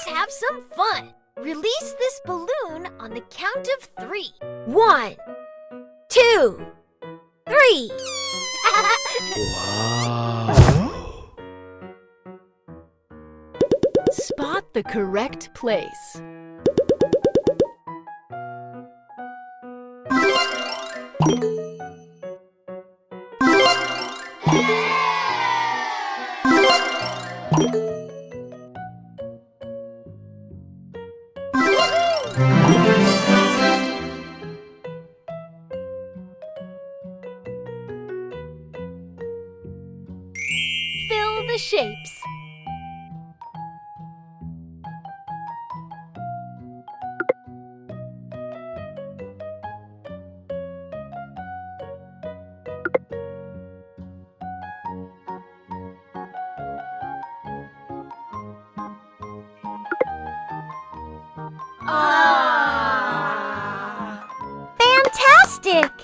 Let's have some fun. Release this balloon on the count of 3. 1, 2, 3. Wow! Spot the correct place. Fill the shapes. Fantastic!